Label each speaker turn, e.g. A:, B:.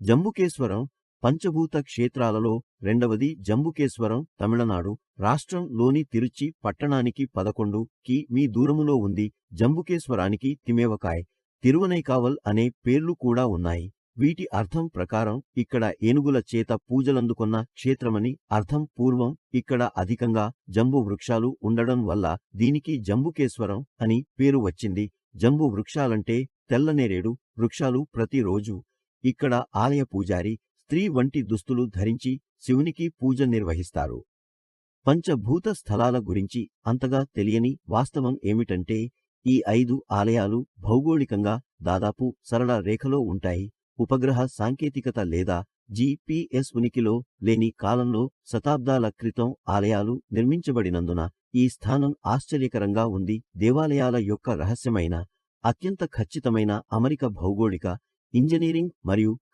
A: జంబుకేశ్వరం పంచభూత క్షేత్రాలలో రెండవది జంబుకేశ్వరం తమిళనాడు రాష్ట్రంలోని తిరుచి పట్టణానికి 11 కి.మీ. దూరములో ఉంది. జంబుకేశ్వరానికి తిమేవకాయ్, తిరువనైకావల్ అనే పేర్లు కూడా ఉన్నాయి. వీటి అర్థం ప్రకారం ఇక్కడ ఏనుగుల చేత పూజలందుకొన్న క్షేత్రమని అర్థం. పూర్వం ఇక్కడ అధికంగా జంబు వృక్షాలు ఉండడం వల్ల దీనికి జంబుకేశ్వరం అని పేరు వచ్చింది. జంబు వృక్షాలంటే తెల్లనేరేడు వృక్షాలు. ప్రతిరోజు ఇక్కడ ఆలయ పూజారి స్త్రీ వంటి దుస్తులు ధరించి శివునికి పూజ నిర్వహిస్తారు. పంచభూత స్థలాల గురించి అంతగా తెలియని వాస్తవం ఏమిటంటే ఈ 5 ఆలయాలు భౌగోళికంగా దాదాపు సరళ రేఖలో ఉంటాయి. ఉపగ్రహ సాంకేతికత లేదా GPS ఉనికిలో లేని కాలంలో శతాబ్దాల క్రితం ఆలయాలు నిర్మించబడినందున ఈ స్థానం ఆశ్చర్యకరంగా ఉంది. దేవాలయాల యొక్క రహస్యమైన అత్యంత ఖచ్చితమైన అమరిక భౌగోళిక, ఇంజనీరింగ్ మరియు